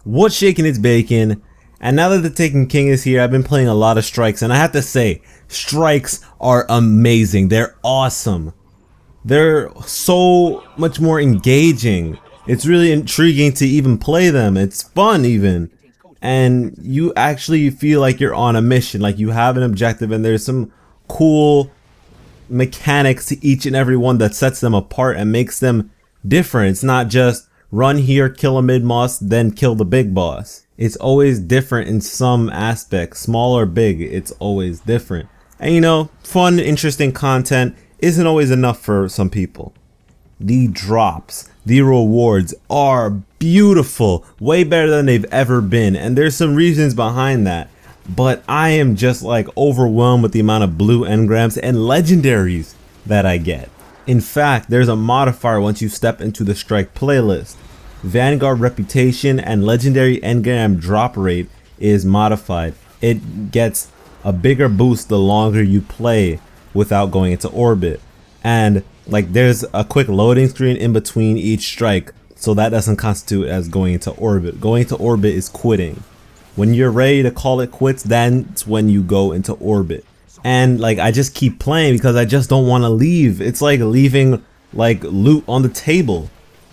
What's shaking, it's bacon. And now that the Taken King is here, I've been playing a lot of strikes, and I have to say, strikes are amazing. They're awesome. They're so much more engaging. It's really intriguing to even play them. It's fun even. And you actually feel like you're on a mission, like you have an objective, and there's some cool mechanics to each and every one that sets them apart and makes them different. It's not just run here, kill a mid boss, then kill the big boss. It's always different in some aspects, small or big, it's always different. And you know, fun, interesting content isn't always enough for some people. The drops, the rewards are beautiful, way better than they've ever been, and there's some reasons behind that. But I am just like overwhelmed with the amount of blue engrams and legendaries that I get. In fact, there's a modifier once you step into the strike playlist. Vanguard reputation and legendary engram drop rate is modified. It gets a bigger boost the longer you play without going into orbit. And like there's a quick loading screen in between each strike, so that doesn't constitute as going into orbit. Going into orbit is quitting. When you're ready to call it quits, that's when you go into orbit. And like I just keep playing because I just don't want to leave. It's like leaving like loot on the table.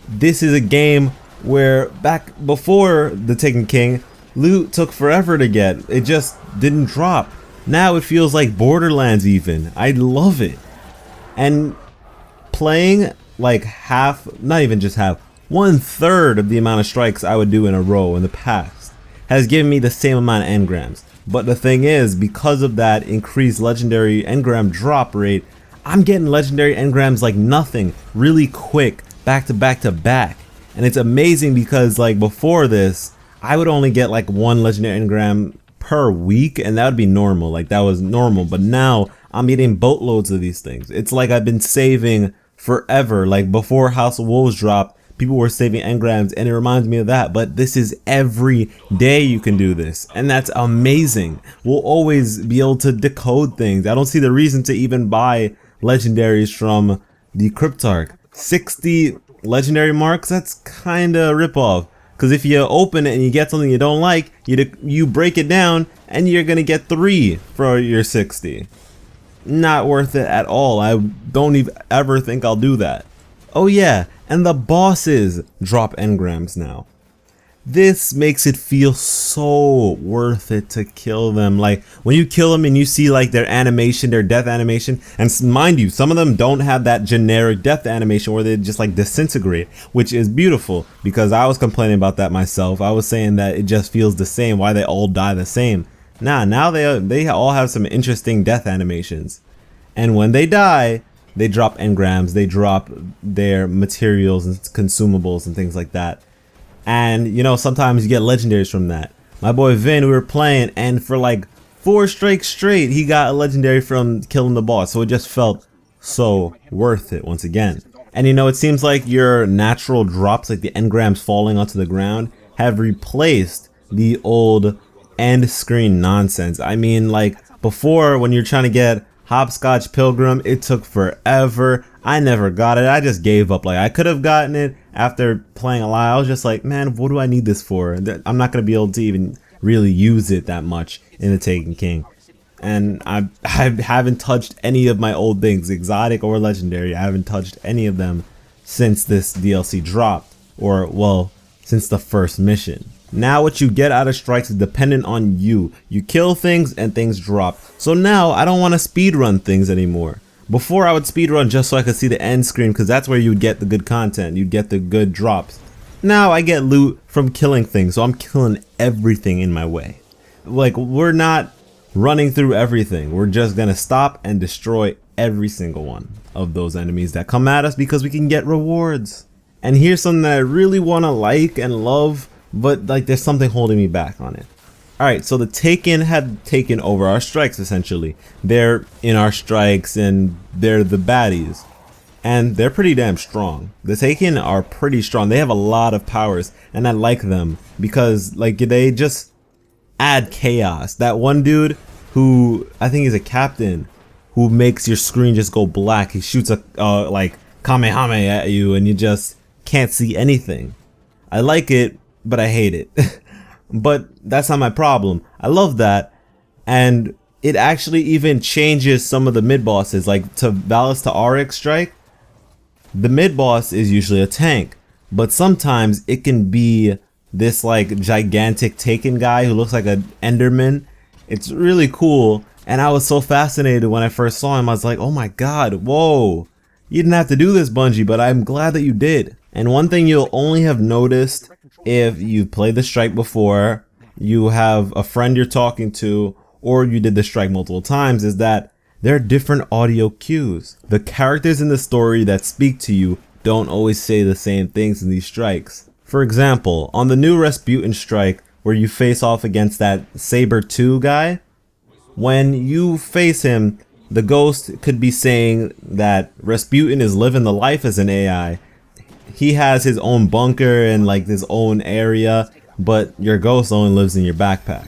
This is a game where back before the Taken King, loot took forever to get. It just didn't drop. Now it feels like Borderlands even. I love it. And playing like half, not even just half, 1/3 of the amount of strikes I would do in a row in the past has given me the same amount of engrams. But the thing is, because of that increased legendary engram drop rate, I'm getting legendary engrams like nothing, really quick, back to back to back. And it's amazing because like before this, I would only get like one legendary engram per week, and that would be normal, like that was normal. But now I'm getting boatloads of these things. It's like I've been saving forever. Like before House of Wolves dropped, people were saving engrams, and it reminds me of that. But this is every day you can do this, and that's amazing. We'll always be able to decode things. I don't see the reason to even buy legendaries from the Cryptarch. 60 legendary marks, that's kinda ripoff. Because if you open it and you get something you don't like, you break it down and you're gonna get 3 for your 60. Not worth it at all. I don't even ever think I'll do that. Oh yeah, and the bosses drop engrams now. This makes it feel so worth it to kill them. Like when you kill them and you see like their animation, their death animation, and mind you, some of them don't have that generic death animation where they just like disintegrate, which is beautiful because I was complaining about that myself. I was saying that it just feels the same, why they all die the same. Now they all have some interesting death animations. And when they die, they drop engrams, they drop their materials and consumables and things like that. And you know, sometimes you get legendaries from that. My boy Vin, we were playing, and for like 4 strikes straight, he got a legendary from killing the boss. So it just felt so worth it once again. And you know, it seems like your natural drops, like the engrams falling onto the ground, have replaced the old end screen nonsense. I mean, like before, when you're trying to get Hopscotch Pilgrim, it took forever. I never got it. I just gave up. Like I could have gotten it after playing a lot. I was just like, man, what do I need this for? I'm not going to be able to even really use it that much in the Taken King. And I haven't touched any of my old things, exotic or legendary. I haven't touched any of them since this DLC dropped, or well, since the first mission. Now what you get out of strikes is dependent on you. You kill things and things drop. So now I don't want to speedrun things anymore. Before I would speedrun just so I could see the end screen because that's where you would get the good content. You'd get the good drops. Now I get loot from killing things, so I'm killing everything in my way. Like we're not running through everything. We're just gonna stop and destroy every single one of those enemies that come at us because we can get rewards. And here's something that I really want to like and love, but like there's something holding me back on it. Alright, so the Taken had taken over our strikes essentially. They're in our strikes and they're the baddies. And they're pretty damn strong. The Taken are pretty strong. They have a lot of powers and I like them because like they just add chaos. That one dude who I think is a captain who makes your screen just go black. He shoots a like Kamehameha at you and you just can't see anything. I like it but I hate it. But that's not my problem. I love that. And it actually even changes some of the mid bosses. Like to Valis to Oryx strike, the mid boss is usually a tank, but sometimes it can be this like gigantic Taken guy who looks like an Enderman. It's really cool, and I was so fascinated when I first saw him. I was like, oh my god, whoa, you didn't have to do this, Bungie, but I'm glad that you did. And one thing you'll only have noticed if you've played the strike before, you have a friend you're talking to, or you did the strike multiple times, is that there are different audio cues. The characters in the story that speak to you don't always say the same things in these strikes. For example, on the new Rasputin strike, where you face off against that Saber 2 guy, when you face him, the ghost could be saying that Rasputin is living the life as an AI. He has his own bunker and like his own area, but your ghost only lives in your backpack.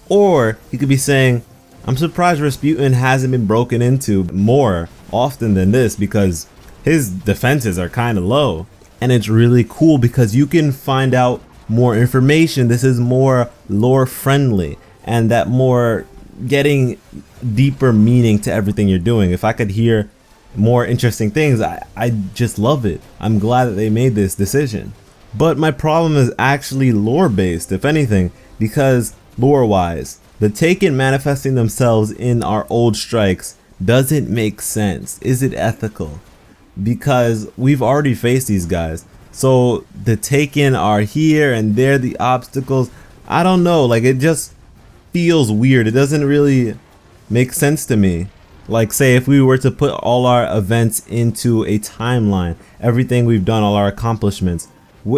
Or he could be saying, I'm surprised Rasputin hasn't been broken into more often than this because his defenses are kind of low. And it's really cool because you can find out more information. This is more lore friendly, and that more getting deeper meaning to everything you're doing. If I could hear more interesting things, I just love it. I'm glad that they made this decision. But my problem is actually lore based, if anything, because lore wise, the Taken manifesting themselves in our old strikes doesn't make sense. Is it ethical? Because we've already faced these guys. So the Taken are here and they're the obstacles. I don't know, like it just feels weird. It doesn't really make sense to me. Like say if we were to put all our events into a timeline, everything we've done, all our accomplishments,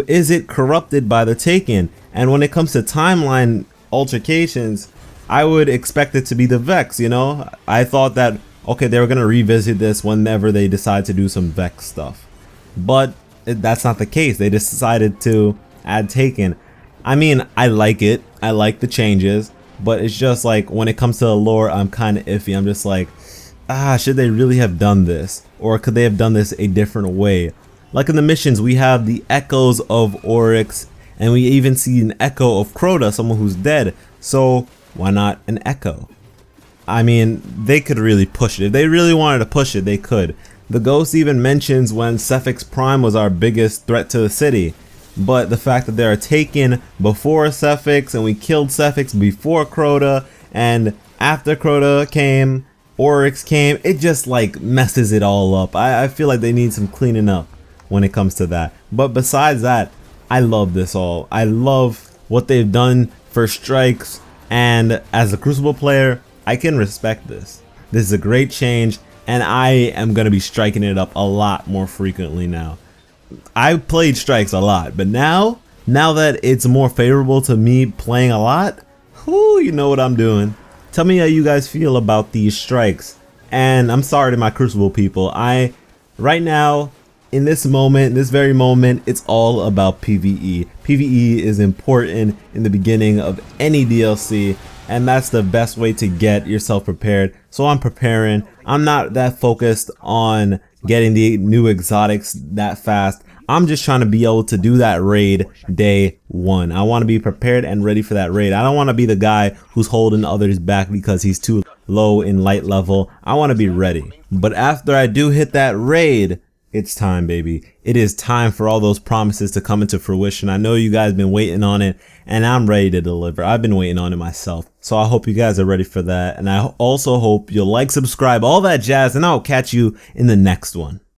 is it corrupted by the Taken? And when it comes to timeline altercations, I would expect it to be the Vex, you know? I thought that, okay, they were going to revisit this whenever they decide to do some Vex stuff. But that's not the case. They decided to add Taken. I mean, I like it. I like the changes. But it's just like, when it comes to the lore, I'm kind of iffy. I'm just like, should they really have done this? Or could they have done this a different way? Like in the missions, we have the echoes of Oryx, and we even see an echo of Crota, someone who's dead. So why not an echo? I mean, they could really push it. If they really wanted to push it, they could. The ghost even mentions when Sephix Prime was our biggest threat to the city. But the fact that they are Taken before Sephix, and we killed Sephix before Crota, and after Crota came, Oryx came, it just like messes it all up. I feel like they need some cleaning up when it comes to that. But besides that, I love this all. I love what they've done for strikes, and as a Crucible player, I can respect this. This is a great change, and I am going to be striking it up a lot more frequently now. I played strikes a lot, but now that it's more favorable to me playing a lot, whoo, you know what I'm doing. Tell me how you guys feel about these strikes. And I'm sorry to my Crucible people. Right now, in this moment, this very moment, it's all about PvE. PvE is important in the beginning of any DLC, and that's the best way to get yourself prepared. So I'm preparing. I'm not that focused on getting the new exotics that fast. I'm just trying to be able to do that raid day one. I want to be prepared and ready for that raid. I don't want to be the guy who's holding others back because he's too low in light level. I want to be ready. But after I do hit that raid, it's time, baby. It is time for all those promises to come into fruition. I know you guys been waiting on it, and I'm ready to deliver. I've been waiting on it myself. So I hope you guys are ready for that. And I also hope you'll like, subscribe, all that jazz, and I'll catch you in the next one.